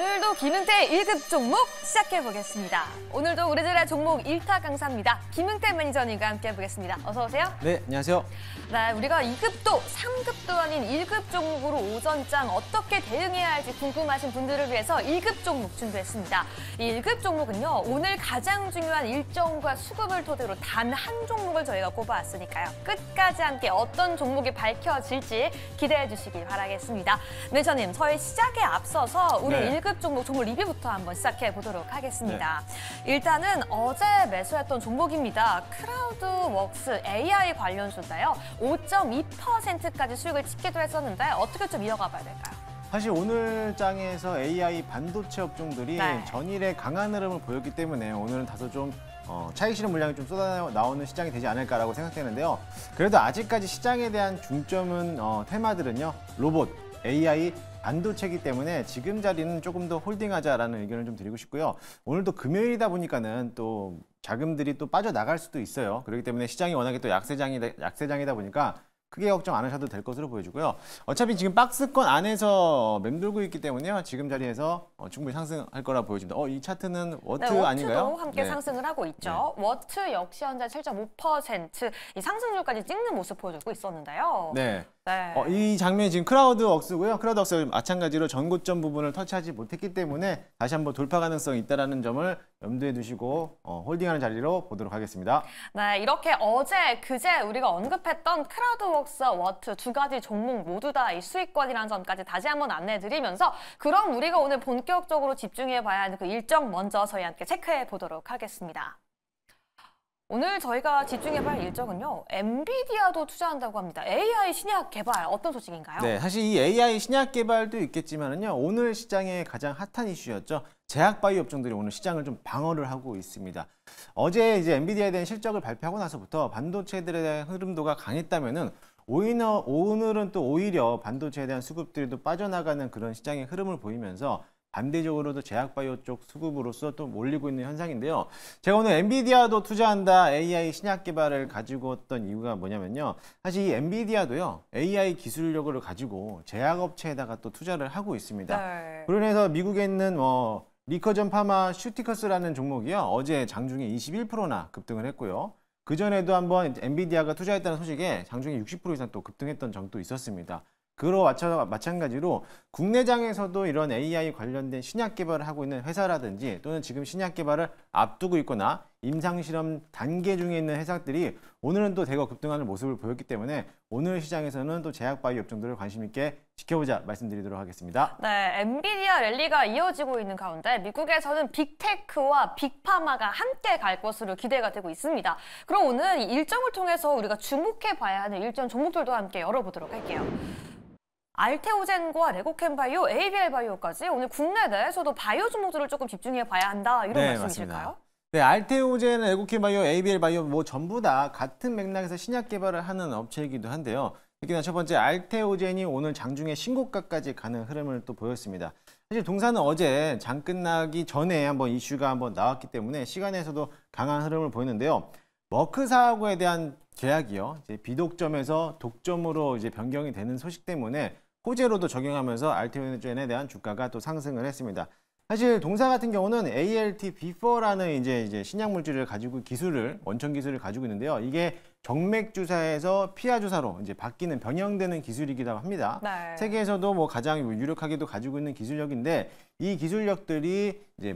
오늘도 김은태 1급 종목 시작해보겠습니다. 오늘도 우리들의 종목 1타 강사입니다. 김은태 매니저님과 함께해보겠습니다. 어서 오세요. 네, 안녕하세요. 네, 우리가 2급도 3급도 아닌 1급 종목으로 오전장 어떻게 대응해야 할지 궁금하신 분들을 위해서 1급 종목 준비했습니다. 이 1급 종목은요, 오늘 가장 중요한 일정과 수급을 토대로 단 한 종목을 저희가 꼽아왔으니까요. 끝까지 함께 어떤 종목이 밝혀질지 기대해 주시길 바라겠습니다. 매니저님, 저희 시작에 앞서서 우리 1급 종목 리뷰부터 한번 시작해 보도록 하겠습니다. 일단은 어제 매수했던 종목입니다. 크라우드웍스 AI 관련주인데요. 5.2%까지 수익을 찍기도 했었는데 어떻게 좀 이어가 봐야 될까요? 사실 오늘 장에서 AI 반도체 업종들이 전일에 강한 흐름을 보였기 때문에 오늘은 다소 좀 차익 실현 물량이 좀 쏟아나오는 시장이 되지 않을까라고 생각되는데요. 그래도 아직까지 시장에 대한 중점은 테마들은요. 로봇, AI, 반도체이기 때문에 지금 자리는 조금 더 홀딩하자라는 의견을 좀 드리고 싶고요. 오늘도 금요일이다 보니까는 또 자금들이 또 빠져나갈 수도 있어요. 그렇기 때문에 시장이 워낙에 또 약세장이다 보니까 크게 걱정 안 하셔도 될 것으로 보여지고요. 어차피 지금 박스권 안에서 맴돌고 있기 때문에요. 지금 자리에서 충분히 상승할 거라 보여집니다. 이 차트는 워트 아닌가요? 워트도 함께 상승을 하고 있죠. 워트 역시 현재 7.5% 이 상승률까지 찍는 모습 보여주고 있었는데요. 네. 이 장면이 지금 크라우드웍스고요. 크라우드웍스 마찬가지로 전고점 부분을 터치하지 못했기 때문에 다시 한번 돌파 가능성이 있다는 점을 염두에 두시고 홀딩하는 자리로 보도록 하겠습니다. 네, 이렇게 어제, 그제 우리가 언급했던 크라우드웍스, 워트 두 가지 종목 모두 다 이 수익권이라는 점까지 다시 한번 안내해드리면서 그럼 우리가 오늘 본격적으로 집중해봐야 하는 그 일정 먼저 저희 함께 체크해 보도록 하겠습니다. 오늘 저희가 집중해볼 일정은요. 엔비디아도 투자한다고 합니다. AI 신약 개발 어떤 소식인가요? 네, 사실 이 AI 신약 개발도 있겠지만은요. 오늘 시장의 가장 핫한 이슈였죠. 제약바이오 업종들이 오늘 시장을 좀 방어를 하고 있습니다. 어제 이제 엔비디아에 대한 실적을 발표하고 나서부터 반도체들에 대한 흐름도가 강했다면은 오늘은 또 오히려 반도체에 대한 수급들이 또 빠져나가는 그런 시장의 흐름을 보이면서 반대적으로도 제약바이오 쪽 수급으로서 또 몰리고 있는 현상인데요. 제가 오늘 엔비디아도 투자한다 AI 신약 개발을 가지고 왔던 이유가 뭐냐면요. 사실 이 엔비디아도요. AI 기술력을 가지고 제약업체에다가 또 투자를 하고 있습니다. 그러면서 미국에 있는 리커전 파마슈티커스라는 종목이요. 어제 장중에 21%나 급등을 했고요. 그전에도 한번 엔비디아가 투자했다는 소식에 장중에 60% 이상 또 급등했던 적도 있었습니다. 그로 마찬가지로 국내장에서도 이런 AI 관련된 신약 개발을 하고 있는 회사라든지 또는 지금 신약 개발을 앞두고 있거나 임상실험 단계 중에 있는 회사들이 오늘은 또 대거 급등하는 모습을 보였기 때문에 오늘 시장에서는 또 제약바이오 업종들을 관심 있게 지켜보자 말씀드리도록 하겠습니다. 네, 엔비디아 랠리가 이어지고 있는 가운데 미국에서는 빅테크와 빅파마가 함께 갈 것으로 기대가 되고 있습니다. 그럼 오늘 이 일정을 통해서 우리가 주목해봐야 하는 일정 종목들도 함께 열어보도록 할게요. 알테오젠과 레고캠바이오, ABL바이오까지 오늘 국내 내에서도 바이오 종목들을 조금 집중해봐야 한다 이런 말씀이실까요? 맞습니다. 네, 알테오젠, 레고캠바이오, ABL바이오 전부 다 같은 맥락에서 신약 개발을 하는 업체이기도 한데요. 특히나 첫 번째 알테오젠이 오늘 장중에 신고가까지 가는 흐름을 또 보였습니다. 사실 동사는 어제 장 끝나기 전에 한번 이슈가 한번 나왔기 때문에 시간에서도 강한 흐름을 보였는데요. 머크사하고에 대한 계약이요. 이제 비독점에서 독점으로 이제 변경이 되는 소식 때문에 호재로도 적용하면서 알테오젠에 대한 주가가 또 상승을 했습니다. 사실 동사 같은 경우는 ALT-B4라는 이제 신약 물질을 가지고 원천 기술을 가지고 있는데요. 이게 정맥 주사에서 피하 주사로 이제 바뀌는 변형되는 기술이기도 합니다. 세계에서도 가장 유력하게도 가지고 있는 기술력인데 이 기술력들이 이제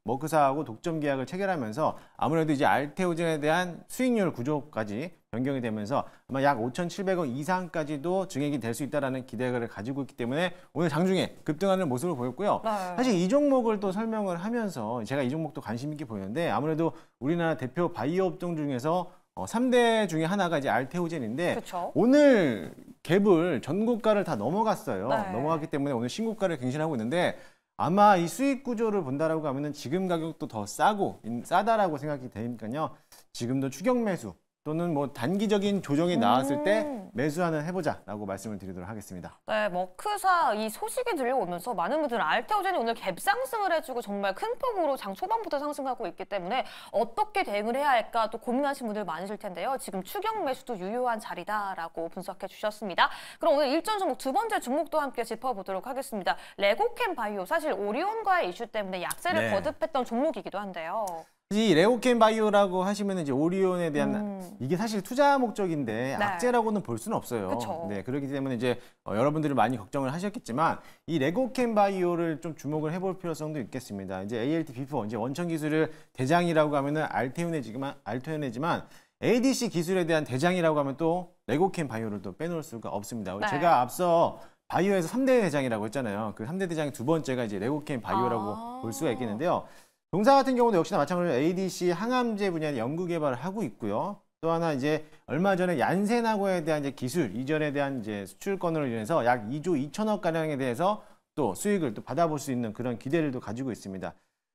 머크사하고 독점 계약을 체결하면서 아무래도 이제 알테오젠에 대한 수익률 구조까지 변경이 되면서 아마 약 5,700원 이상까지도 증액이 될 수 있다는 기대를 가지고 있기 때문에 오늘 장중에 급등하는 모습을 보였고요. 사실 이 종목을 또 설명을 하면서 제가 이 종목도 관심 있게 보이는데 아무래도 우리나라 대표 바이오 업종 중에서 3대 중에 하나가 이제 알테오젠인데 오늘 갭을 전고가를 다 넘어갔어요. 넘어갔기 때문에 오늘 신고가를 갱신하고 있는데 아마 이 수익 구조를 본다라고 하면은 지금 가격도 더 싸다라고 생각이 되니까요. 지금도 추격 매수 또는 뭐 단기적인 조정이 나왔을 때 매수하는 해보자라고 말씀을 드리도록 하겠습니다. 네, 머크사 이 소식이 들려오면서 많은 분들은 알테오젠이 오늘 갭상승을 해주고 정말 큰 폭으로 장 초반부터 상승하고 있기 때문에 어떻게 대응을 해야 할까 또 고민하시는 분들 많으실 텐데요. 지금 추격 매수도 유효한 자리다라고 분석해 주셨습니다. 그럼 오늘 일전 종목 두 번째 종목도 함께 짚어보도록 하겠습니다. 레고캠 바이오, 사실 오리온과의 이슈 때문에 약세를 거듭했던 종목이기도 한데요. 이 레고캠 바이오라고 하시면 이제 오리온에 대한 이게 사실 투자 목적인데 네. 악재라고는 볼 수는 없어요. 그쵸. 네, 그렇기 때문에 이제 여러분들이 많이 걱정을 하셨겠지만 이 레고캠 바이오를 좀 주목을 해볼 필요성도 있겠습니다. 이제 ALT 비포 이제 원천 기술을 대장이라고 하면은 알테오네지만 ADC 기술에 대한 대장이라고 하면 또 레고캠 바이오를 또 빼놓을 수가 없습니다. 네. 제가 앞서 바이오에서 3대 대장이라고 했잖아요. 그 3대 대장의 두 번째가 이제 레고캠 바이오라고 볼 수가 있겠는데요. 동사 같은 경우도 역시나 마찬가지로 ADC 항암제 분야의 연구 개발을 하고 있고요. 또 하나 이제 얼마 전에 얀센하고에 대한 이제 기술 이전에 대한 이제 수출 건으로 인해서 약 2조 2천억 가량에 대해서 또 수익을 또 받아볼 수 있는 그런 기대를 또 가지고 있습니다.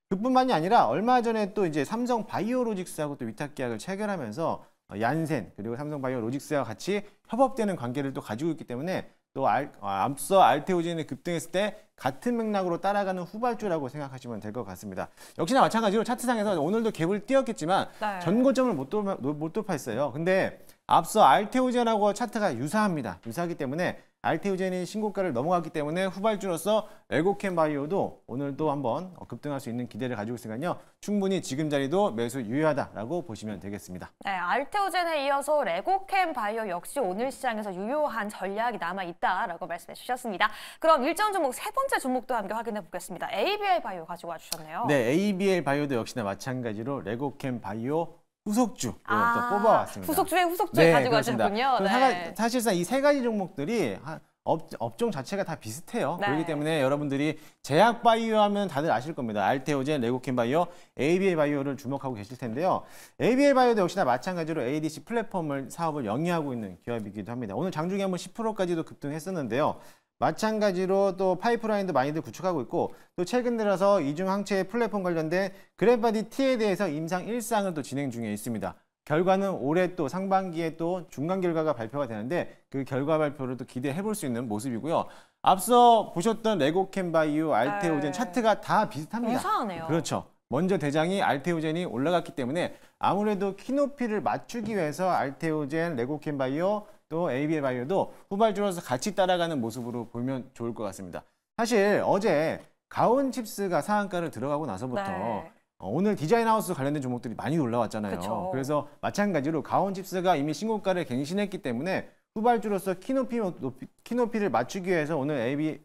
그뿐만이 아니라 얼마 전에 또 이제 삼성 바이오로직스하고 또 위탁 계약을 체결하면서 얀센 그리고 삼성 바이오로직스와 같이 협업되는 관계를 또 가지고 있기 때문에 또 앞서 알테오젠이 급등했을 때 같은 맥락으로 따라가는 후발주라고 생각하시면 될 것 같습니다. 역시나 마찬가지로 차트상에서 오늘도 갭을 띄었겠지만 네. 전고점을 못 돌파했어요. 근데 앞서 알테오젠하고 차트가 유사합니다. 유사하기 때문에 알테오젠이 신고가를 넘어갔기 때문에 후발주로서 레고캠 바이오도 오늘도 한번 급등할 수 있는 기대를 가지고 있으니까요. 충분히 지금 자리도 매수 유효하다라고 보시면 되겠습니다. 네, 알테오젠에 이어서 레고캠 바이오 역시 오늘 시장에서 유효한 전략이 남아있다라고 말씀해 주셨습니다. 그럼 일정 종목 세 번째 종목도 함께 확인해 보겠습니다. ABL 바이오 가지고 와주셨네요. 네, ABL 바이오도 역시나 마찬가지로 레고캠 바이오 후속주 또 뽑아왔습니다. 후속 중에 후속주 가지고 그렇습니다. 가셨군요. 네. 사실상 이 세 가지 종목들이 업종 자체가 다 비슷해요. 네. 그렇기 때문에 여러분들이 제약 바이오 하면 다들 아실 겁니다. 알테오젠, 레고캠 바이오, ABL 바이오를 주목하고 계실 텐데요. ABL 바이오도 역시나 마찬가지로 ADC 플랫폼을 사업을 영위하고 있는 기업이기도 합니다. 오늘 장중에 한번 10%까지도 급등했었는데요. 마찬가지로 또 파이프라인도 많이들 구축하고 있고 또 최근 들어서 이중항체 플랫폼 관련된 그래바디 T에 대해서 임상 1상을 또 진행 중에 있습니다. 결과는 올해 또 상반기에 또 중간 결과가 발표가 되는데 그 결과 발표를 또 기대해 볼 수 있는 모습이고요. 앞서 보셨던 레고캠 바이오, 알테오젠 차트가 다 비슷합니다. 유사하네요. 그렇죠. 먼저 대장이 알테오젠이 올라갔기 때문에 아무래도 키높이를 맞추기 위해서 알테오젠, 레고캠 바이오 또 ABL 바이오도 후발주로서 같이 따라가는 모습으로 보면 좋을 것 같습니다. 사실 어제 가온칩스가 상한가를 들어가고 나서부터 네. 오늘 디자인하우스 관련된 종목들이 많이 올라왔잖아요. 그쵸. 그래서 마찬가지로 가온칩스가 이미 신고가를 갱신했기 때문에 후발주로서 키높이를 맞추기 위해서 오늘 AD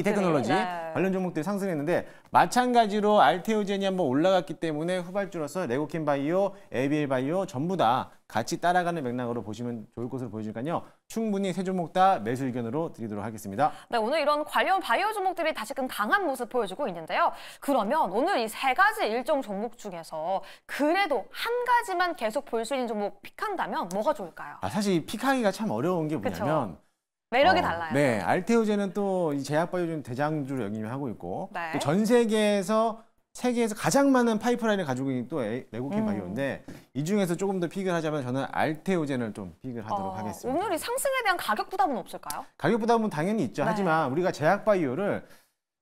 테크놀로지 관련 종목들이 상승했는데 마찬가지로 알테오젠이 한번 올라갔기 때문에 후발주로서 레고캠 바이오, ABL 바이오 전부 다 같이 따라가는 맥락으로 보시면 좋을 것으로 보여지니까요. 충분히 세 종목 다 매수 의견으로 드리도록 하겠습니다. 네, 오늘 이런 관련 바이오 종목들이 다시금 강한 모습 보여주고 있는데요. 그러면 오늘 이 세 가지 일정 종목 중에서 그래도 한 가지만 계속 볼 수 있는 종목 픽한다면 뭐가 좋을까요? 사실 픽하기가 참 어려운 게 뭐냐면 매력이 달라요. 네, 알테오젠은 또 이 제약바이오준 대장주로 영위하고 있고 네. 또 전 세계에서 가장 많은 파이프라인을 가지고 있는 또 레고캠 바이오인데 이 중에서 조금 더 픽을 하자면 저는 알테오젠을 좀 픽을 하도록 하겠습니다. 오늘 이 상승에 대한 가격 부담은 없을까요? 가격 부담은 당연히 있죠. 네. 하지만 우리가 제약바이오를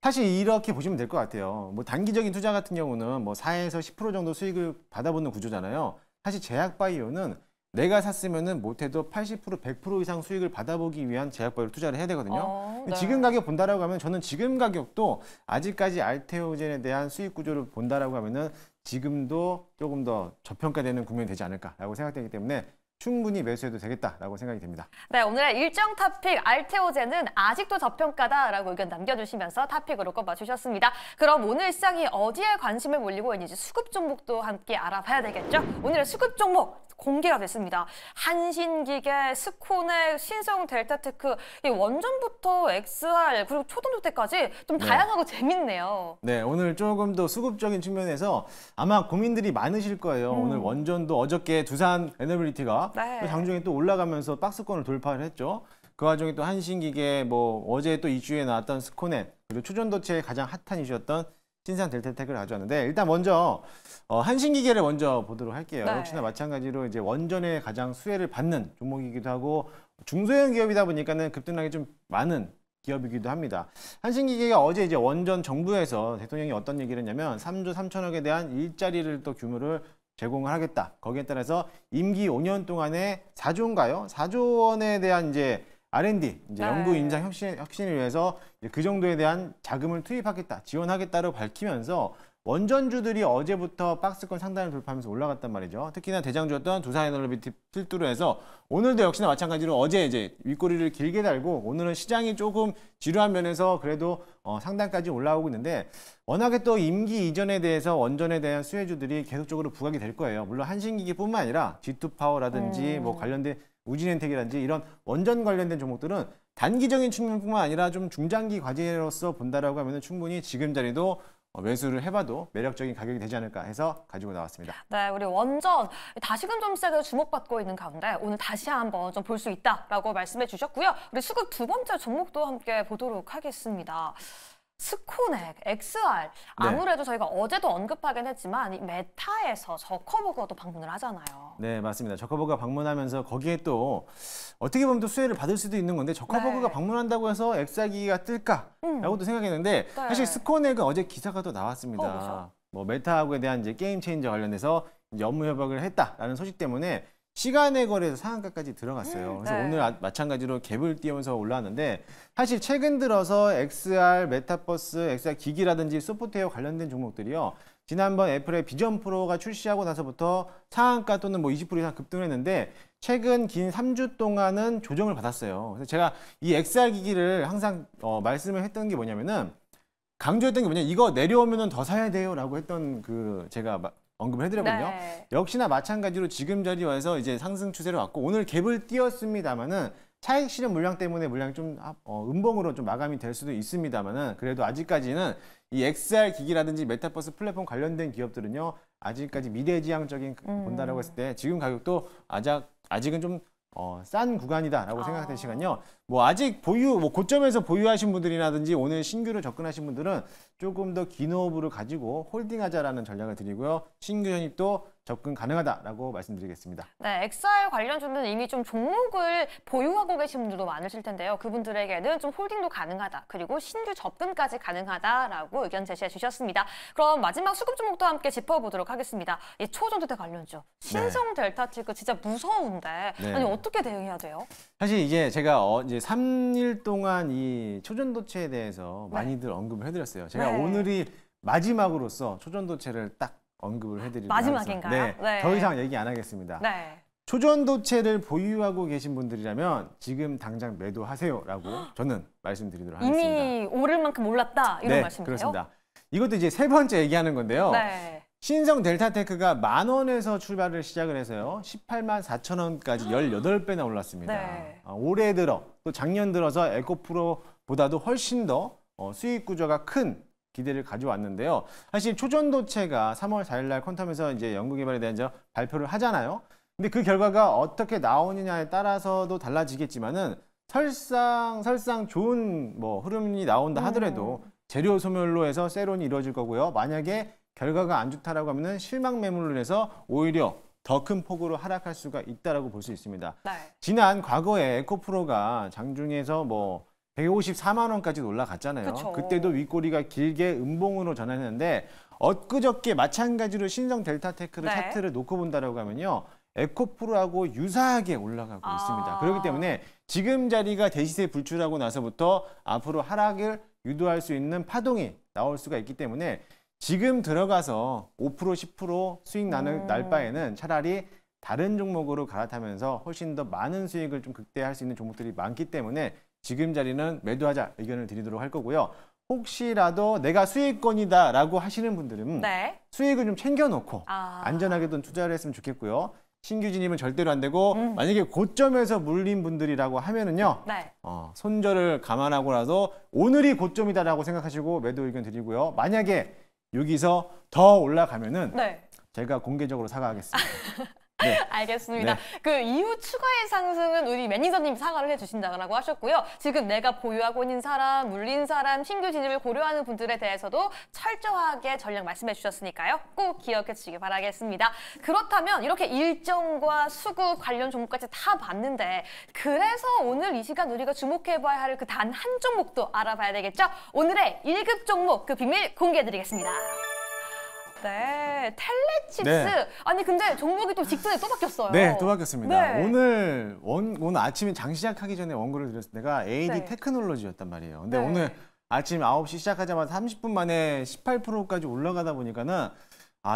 사실 이렇게 보시면 될 것 같아요. 뭐 단기적인 투자 같은 경우는 뭐 4에서 10% 정도 수익을 받아보는 구조잖아요. 사실 제약바이오는 내가 샀으면은 못해도 80%, 100% 이상 수익을 받아보기 위한 제약바이오를 투자를 해야 되거든요. 네. 지금 가격 본다라고 하면 저는 지금 가격도 아직까지 알테오젠에 대한 수익 구조를 본다라고 하면은 지금도 조금 더 저평가되는 국면이 되지 않을까라고 생각되기 때문에 충분히 매수해도 되겠다라고 생각이 됩니다. 네, 오늘의 일정 탑픽 알테오젠은 아직도 저평가다라고 의견 남겨주시면서 탑픽으로 꼽아주셨습니다. 그럼 오늘 시장이 어디에 관심을 몰리고 있는지 수급 종목도 함께 알아봐야 되겠죠? 오늘의 수급 종목 공개가 됐습니다. 한신기계, 스코넥, 신성 델타테크, 이 원전부터 XR 그리고 초등조태까지 좀 다양하고 재밌네요. 네, 오늘 조금 더 수급적인 측면에서 아마 고민들이 많으실 거예요. 오늘 원전도 어저께 두산 에너빌리티가 네. 또 장중에 또 올라가면서 박스권을 돌파를 했죠. 그 와중에 또 한신기계, 뭐 어제 또 이슈에 나왔던 스코넷, 그리고 초전도체의 가장 핫한 이슈였던 신상 델타테크를 가져왔는데 일단 먼저 한신기계를 먼저 보도록 할게요. 네. 역시나 마찬가지로 이제 원전에 가장 수혜를 받는 종목이기도 하고 중소형 기업이다 보니까는 급등량이 좀 많은 기업이기도 합니다. 한신기계가 어제 이제 원전 정부에서 대통령이 어떤 얘기를 했냐면 3조 3천억에 대한 일자리를 또 규모를 제공을 하겠다. 거기에 따라서 임기 5년 동안에 4조인가요? 4조 원에 대한 이제 R&D, 이제 연구 인장 혁신을 위해서 그 정도에 대한 자금을 투입하겠다, 지원하겠다고 밝히면서 원전주들이 어제부터 박스권 상단을 돌파하면서 올라갔단 말이죠. 특히나 대장주였던 두산에너비티 필두로 해서 오늘도 역시나 마찬가지로 어제 이제 윗꼬리를 길게 달고 오늘은 시장이 조금 지루한 면에서 그래도 상단까지 올라오고 있는데 워낙에 또 임기 이전에 대해서 원전에 대한 수혜주들이 계속적으로 부각이 될 거예요. 물론 한신기기뿐만 아니라 G2파워라든지 뭐 관련된 우진엔텍이라든지 이런 원전 관련된 종목들은 단기적인 측면뿐만 아니라 좀 중장기 과제로서 본다라고 하면 충분히 지금 자리도 매수를 해봐도 매력적인 가격이 되지 않을까 해서 가지고 나왔습니다. 네, 우리 원전 다시금 점수에 주목받고 있는 가운데 오늘 다시 한번 좀 볼 수 있다라고 말씀해 주셨고요. 우리 수급 두 번째 종목도 함께 보도록 하겠습니다. 스코넥, XR. 아무래도 저희가 어제도 언급하긴 했지만 이 메타에서 저커버거가 또 방문을 하잖아요. 네, 맞습니다. 저커버거가 방문하면서 거기에 또 어떻게 보면 또 수혜를 받을 수도 있는 건데 저커버거가 방문한다고 해서 XR기기가 뜰까라고도 생각했는데 사실 스코넥은 어제 기사가 또 나왔습니다. 그렇죠. 뭐 메타하고에 대한 이제 게임 체인저 관련해서 이제 업무 협약을 했다라는 소식 때문에 시간의 거래에서 상한가까지 들어갔어요. 그래서 오늘 마찬가지로 갭을 띄우면서 올라왔는데 사실 최근 들어서 XR, 메타버스, XR 기기라든지 소프트웨어 관련된 종목들이요. 지난번 애플의 비전 프로가 출시하고 나서부터 상한가 또는 뭐 20% 이상 급등을 했는데 최근 긴 3주 동안은 조정을 받았어요. 그래서 제가 이 XR 기기를 항상 말씀을 했던 게 뭐냐면은 강조했던 게 뭐냐 이거 내려오면은 더 사야 돼요라고 했던 그 제가 언급을 해드렸거든요. 네. 역시나 마찬가지로 지금 자리에 와서 이제 상승 추세로 왔고 오늘 갭을 띄웠습니다만은 차익 실현 물량 때문에 물량이 좀 음봉으로 좀 마감이 될 수도 있습니다만은 그래도 아직까지는 이 XR 기기라든지 메타버스 플랫폼 관련된 기업들은요 아직까지 미래지향적인 본다라고 했을 때 지금 가격도 아직은 좀 싼 구간이다라고 생각되시간요. 뭐 아직 고점에서 보유하신 분들이라든지 오늘 신규로 접근하신 분들은 조금 더 긴 호흡을 가지고 홀딩하자라는 전략을 드리고요. 신규 현입도 접근 가능하다라고 말씀드리겠습니다. 네, XR 관련주는 이미 좀 종목을 보유하고 계신 분들도 많으실 텐데요. 그분들에게는 좀 홀딩도 가능하다. 그리고 신규 접근까지 가능하다라고 의견 제시해 주셨습니다. 그럼 마지막 수급 종목도 함께 짚어보도록 하겠습니다. 이 초전도체 관련주. 신성 델타테크 진짜 무서운데 아니 어떻게 대응해야 돼요? 사실 이게 제가 이제 3일 동안 이 초전도체에 대해서 많이들 언급을 해드렸어요. 제가 오늘이 마지막으로서 초전도체를 딱 언급을 해드리도록 마지막인가요? 하겠습니다. 네, 더 이상 얘기 안 하겠습니다. 네. 초전도체를 보유하고 계신 분들이라면 지금 당장 매도하세요라고 저는 말씀드리도록 하겠습니다. 이미 오를 만큼 올랐다 이런 말씀이세요? 그렇습니다. 이것도 이제 세 번째 얘기하는 건데요. 네. 신성 델타테크가 10,000원에서 출발을 시작을 해서요. 18만 4천 원까지 18배나 올랐습니다. 네. 올해 들어 또 작년 들어서 에코프로보다도 훨씬 더 수익 구조가 큰 기대를 가져왔는데요. 사실 초전도체가 3월 4일 날 퀀텀에서 이제 연구개발에 대한 발표를 하잖아요. 근데 그 결과가 어떻게 나오느냐에 따라서도 달라지겠지만은 설상 좋은 뭐 흐름이 나온다 하더라도 재료 소멸로 해서 세론이 이루어질 거고요. 만약에 결과가 안 좋다라고 하면은 실망 매물로 해서 오히려 더 큰 폭으로 하락할 수가 있다라고 볼 수 있습니다. 네. 지난 과거에 에코프로가 장중에서 뭐 154만 원까지 올라갔잖아요. 그쵸. 그때도 윗꼬리가 길게 음봉으로 전환했는데 엊그저께 마찬가지로 신성 델타테크를 차트를 놓고 본다라고 하면요. 에코프로하고 유사하게 올라가고 있습니다. 그렇기 때문에 지금 자리가 대시세 불출하고 나서부터 앞으로 하락을 유도할 수 있는 파동이 나올 수가 있기 때문에 지금 들어가서 5% 10% 수익 날 바에는 차라리 다른 종목으로 갈아타면서 훨씬 더 많은 수익을 좀 극대화할 수 있는 종목들이 많기 때문에 지금 자리는 매도하자 의견을 드리도록 할 거고요. 혹시라도 내가 수익권이다라고 하시는 분들은 수익을 좀 챙겨놓고 안전하게 좀 투자를 했으면 좋겠고요. 신규 진입은 절대로 안 되고 만약에 고점에서 물린 분들이라고 하면은요. 손절을 감안하고라도 오늘이 고점이다라고 생각하시고 매도 의견 드리고요. 만약에 여기서 더 올라가면은 제가 공개적으로 사과하겠습니다. 네. 알겠습니다. 네. 그 이후 추가의 상승은 우리 매니저님 사과를 해주신다고 하셨고요. 지금 내가 보유하고 있는 사람, 물린 사람, 신규 진입을 고려하는 분들에 대해서도 철저하게 전략 말씀해 주셨으니까요. 꼭 기억해 주시기 바라겠습니다. 그렇다면 이렇게 일정과 수급 관련 종목까지 다 봤는데 그래서 오늘 이 시간 우리가 주목해봐야 할 그 단 한 종목도 알아봐야 되겠죠? 오늘의 1급 종목 그 비밀 공개해드리겠습니다. 네, 텔레칩스. 네. 아니 근데 종목이 또 직전에 또 바뀌었어요. 네, 또 바뀌었습니다. 네. 오늘 아침에 장 시작하기 전에 원고를 드렸을 때가 AD 네. 테크놀로지였단 말이에요. 근데 네. 오늘 아침 9시 시작하자마자 30분 만에 18%까지 올라가다 보니까는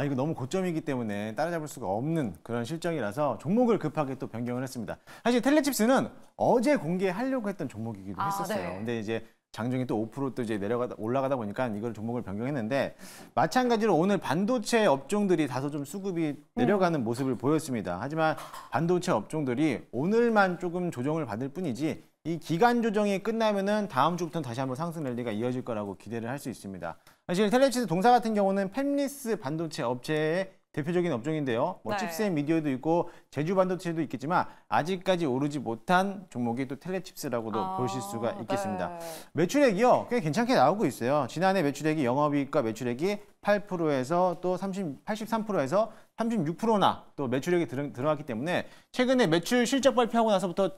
이거 너무 고점이기 때문에 따라잡을 수가 없는 그런 실정이라서 종목을 급하게 또 변경을 했습니다. 사실 텔레칩스는 어제 공개하려고 했던 종목이기도 했었어요. 네. 근데 이제 장중에 또 5% 또 이제 올라가다 보니까 이걸 종목을 변경했는데 마찬가지로 오늘 반도체 업종들이 다소 좀 수급이 내려가는 모습을 보였습니다. 하지만 반도체 업종들이 오늘만 조금 조정을 받을 뿐이지 이 기간 조정이 끝나면은 다음 주부터는 다시 한번 상승 랠리가 이어질 거라고 기대를 할 수 있습니다. 사실 텔레칩스 동사 같은 경우는 팹리스 반도체 업체의 대표적인 업종인데요. 뭐 네. 칩셋 미디어도 있고 제주 반도체도 있겠지만 아직까지 오르지 못한 종목이 또 텔레칩스라고도 보실 수가 있겠습니다. 네. 매출액이요, 꽤 괜찮게 나오고 있어요. 지난해 매출액이 영업이익과 매출액이 8%에서 또 83%에서 36%나 또 매출액이 들어갔기 때문에 최근에 매출 실적 발표하고 나서부터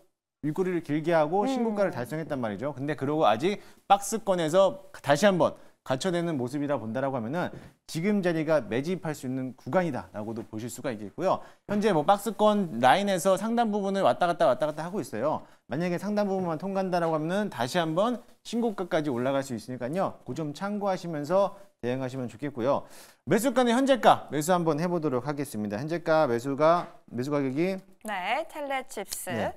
일거리를 길게 하고 신고가를 달성했단 말이죠. 근데 그러고 아직 박스권에서 다시 한번 갖춰내는 모습이라 본다라고 하면은 지금 자리가 매집할 수 있는 구간이다라고도 보실 수가 있겠고요. 현재 뭐 박스권 라인에서 상단 부분을 왔다 갔다 하고 있어요. 만약에 상단 부분만 통과한다라고 하면은 다시 한번 신고가까지 올라갈 수 있으니까요. 그 점 참고하시면서 대응하시면 좋겠고요. 매수가는 현재가 매수 한번 해보도록 하겠습니다. 현재가 매수 가격이 네, 텔레칩스. 네.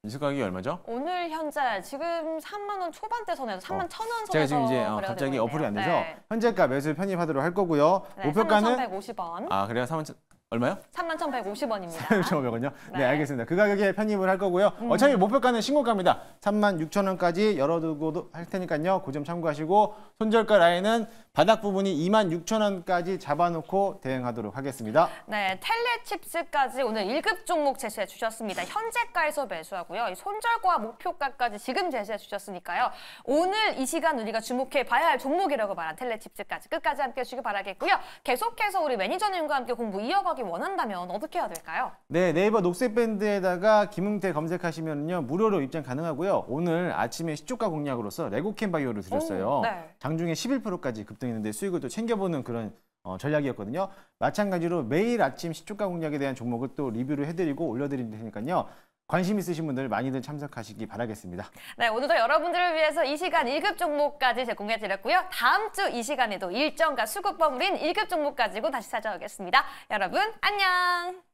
매수 가격이 얼마죠? 오늘 현재 지금 3만 원 초반대 선에서 3만 1,000원 선에서 제가 지금 이제 거래가 갑자기 되고 어플이 안 돼서 있네요. 네. 현재가 매수 편입하도록 할 거고요. 네, 목표가는 31,150원. 그래요? 3만 얼마요? 31,150원입니다. 3,500원요? 네, 네. 알겠습니다. 그 가격에 편입을 할 거고요. 어차피 목표가는 신고가입니다. 36,000원까지 열어두고 할 테니까요. 그 점 참고하시고 손절가 라인은 바닥 부분이 26,000원까지 잡아놓고 대응하도록 하겠습니다. 네, 텔레칩스까지 오늘 1급 종목 제시해 주셨습니다. 현재가에서 매수하고요. 이 손절가 목표가까지 지금 제시해 주셨으니까요. 오늘 이 시간 우리가 주목해 봐야 할 종목이라고 말한 텔레칩스까지 끝까지 함께 해주시기 바라겠고요. 계속해서 우리 매니저님과 함께 공부 이어가기 원한다면 어떻게 해야 될까요? 네, 네이버 녹색밴드에다가 김웅태 검색하시면요 무료로 입장 가능하고요. 오늘 아침에 시초가 공략으로서 레고캠 바이오를 드렸어요. 오, 네. 장중에 11%까지 급등했는데 수익을 또 챙겨보는 그런 전략이었거든요. 마찬가지로 매일 아침 시초가 공략에 대한 종목을 또 리뷰를 해드리고 올려드릴 테니까요. 관심 있으신 분들 많이들 참석하시기 바라겠습니다. 네, 오늘도 여러분들을 위해서 이 시간 1급 종목까지 제공해 드렸고요. 다음 주 이 시간에도 일정과 수급 버무린 1급 종목 가지고 다시 찾아오겠습니다. 여러분, 안녕!